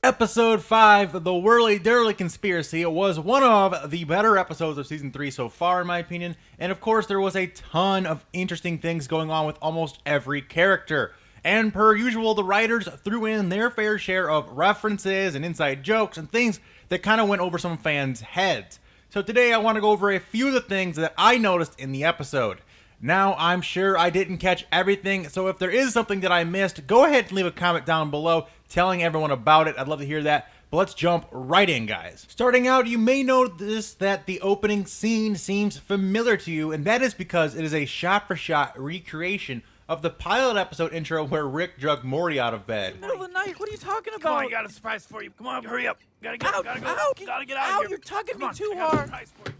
Episode 5, The Whirly Dirly Conspiracy, was one of the better episodes of Season 3 so far, in my opinion. And of course, there was a ton of interesting things going on with almost every character. And per usual, the writers threw in their fair share of references and inside jokes and things that kind of went over some fans' heads. So today I want to go over a few of the things that I noticed in the episode. Now, I'm sure I didn't catch everything, so if there is something that I missed, go ahead and leave a comment down below telling everyone about it. I'd love to hear that. But let's jump right in, guys. Starting out, you may notice that the opening scene seems familiar to you, and that is because it is a shot-for-shot recreation of the pilot episode intro where Rick drugged Morty out of bed. Middle of the night, what are you talking about? Come on, I got a surprise for you. Come on, hurry up. Gotta get out of here. Ow, you're tugging me too hard.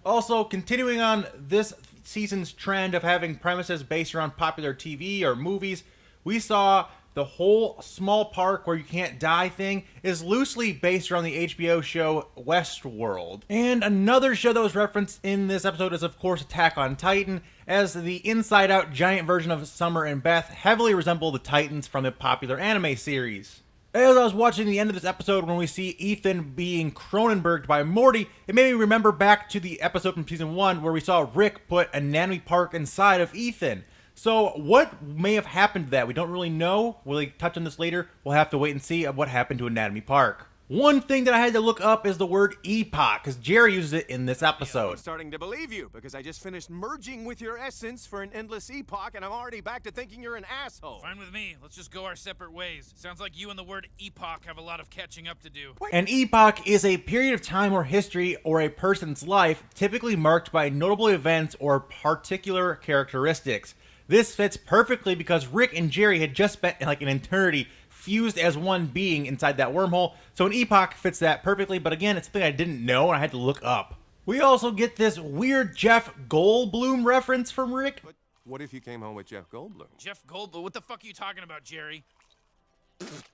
Also, continuing on this season's trend of having premises based around popular TV or movies, we saw the whole small park where you can't die thing is loosely based around the HBO show Westworld. And another show that was referenced in this episode is, of course, Attack on Titan, as the inside-out giant version of Summer and Beth heavily resemble the Titans from the popular anime series. As I was watching the end of this episode, when we see Ethan being Cronenberged by Morty, it made me remember back to the episode from Season 1 where we saw Rick put Anatomy Park inside of Ethan. So what may have happened to that? We don't really know. We'll touch on this later. We'll have to wait and see what happened to Anatomy Park. One thing that I had to look up is the word epoch, because Jerry uses it in this episode. I'm starting to believe you, because I just finished merging with your essence for an endless epoch, and I'm already back to thinking you're an asshole. Fine with me. Let's just go our separate ways. Sounds like you and the word epoch have a lot of catching up to do. An epoch is a period of time or history or a person's life, typically marked by notable events or particular characteristics. This fits perfectly because Rick and Jerry had just spent like an eternity fused as one being inside that wormhole, so an epoch fits that perfectly, but again, it's something I didn't know and I had to look up. We also get this weird Jeff Goldblum reference from Rick. But what if you came home with Jeff Goldblum? Jeff Goldblum? What the fuck are you talking about, Jerry?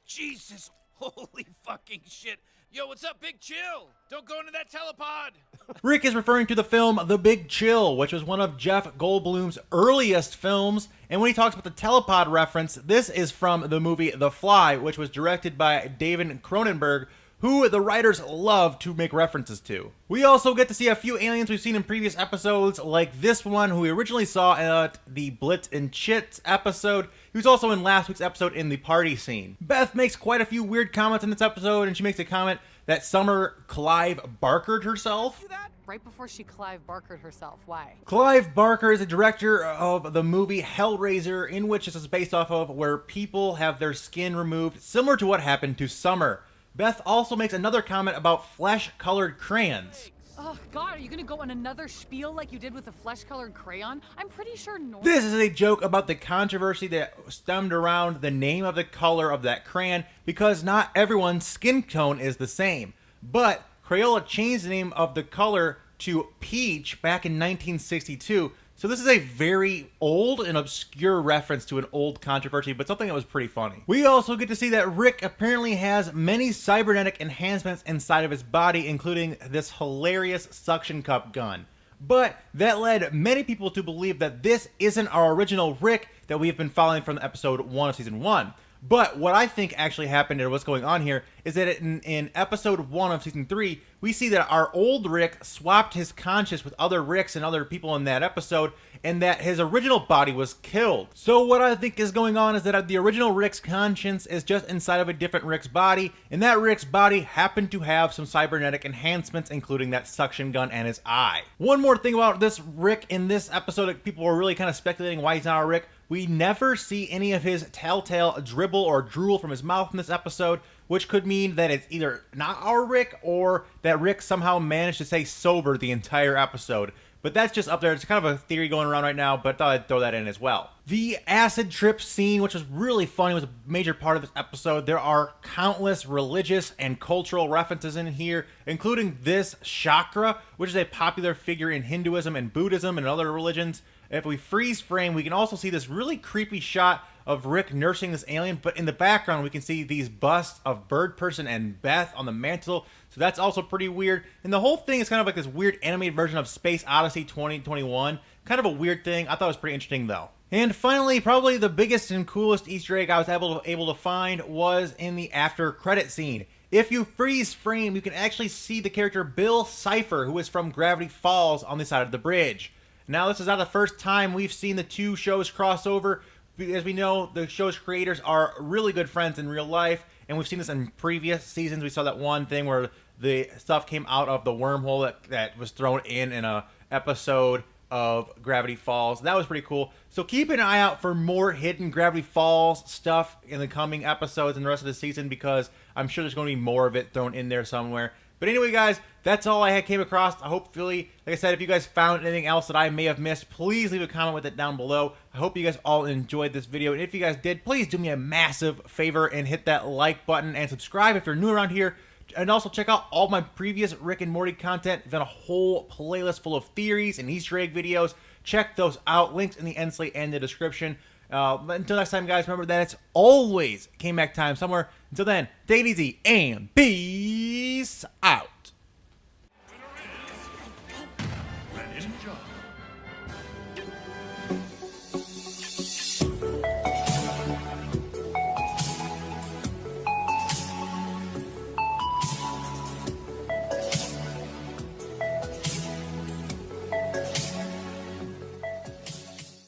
Jesus, holy fucking shit. Yo, what's up, Big Chill? Don't go into that telepod. Rick is referring to the film The Big Chill, which was one of Jeff Goldblum's earliest films. And when he talks about the telepod reference, this is from the movie The Fly, which was directed by David Cronenberg, who the writers love to make references to. We also get to see a few aliens we've seen in previous episodes, like this one who we originally saw at the Blitz and Chits episode. He was also in last week's episode in the party scene. Beth makes quite a few weird comments in this episode, and she makes a comment that Summer Clive Barkered herself. Right before she Clive Barkered herself. Why? Clive Barker is a director of the movie Hellraiser, in which this is based off of where people have their skin removed, similar to what happened to Summer. Beth also makes another comment about flesh-colored crayons. Oh, God, are you gonna go on another spiel like you did with the flesh-colored crayon? I'm pretty sure This is a joke about the controversy that stemmed around the name of the color of that crayon, because not everyone's skin tone is the same. But Crayola changed the name of the color to peach back in 1962, so this is a very old and obscure reference to an old controversy, but something that was pretty funny. We also get to see that Rick apparently has many cybernetic enhancements inside of his body, including this hilarious suction cup gun. But that led many people to believe that this isn't our original Rick that we have been following from episode 1 of season 1. But what I think actually happened and what's going on here is that in episode 1 of season 3, we see that our old Rick swapped his conscience with other Ricks and other people in that episode, and that his original body was killed. So what I think is going on is that the original Rick's conscience is just inside of a different Rick's body, and that Rick's body happened to have some cybernetic enhancements, including that suction gun and his eye. One more thing about this Rick in this episode that people were really kind of speculating why he's not our Rick. We never see any of his telltale dribble or drool from his mouth in this episode, which could mean that it's either not our Rick or that Rick somehow managed to stay sober the entire episode. But that's just up there. It's kind of a theory going around right now, but I thought I'd throw that in as well. The acid trip scene, which was really funny, was a major part of this episode. There are countless religious and cultural references in here, including this chakra, which is a popular figure in Hinduism and Buddhism and other religions. If we freeze frame, we can also see this really creepy shot of Rick nursing this alien, but in the background we can see these busts of Bird Person and Beth on the mantle, so that's also pretty weird. And the whole thing is kind of like this weird animated version of Space Odyssey 2021. Kind of a weird thing. I thought it was pretty interesting though. And finally, probably the biggest and coolest Easter egg I was able to find was in the after credit scene. If you freeze frame, you can actually see the character Bill Cipher, who is from Gravity Falls, on the side of the bridge. Now, this is not the first time we've seen the two shows cross over. As we know, the show's creators are really good friends in real life, and we've seen this in previous seasons. We saw that one thing where the stuff came out of the wormhole that was thrown in a episode of Gravity Falls. That was pretty cool. So keep an eye out for more hidden Gravity Falls stuff in the coming episodes and the rest of the season, because I'm sure there's going to be more of it thrown in there somewhere. But anyway, guys, that's all I came across. Hopefully, like I said, if you guys found anything else that I may have missed, please leave a comment with it down below. I hope you guys all enjoyed this video. And if you guys did, please do me a massive favor and hit that like button and subscribe if you're new around here. And also check out all my previous Rick and Morty content. I've done a whole playlist full of theories and Easter egg videos. Check those out. Links in the end slate and the description. But until next time, guys, remember that it's always came back time somewhere. Until then, take it easy and peace out.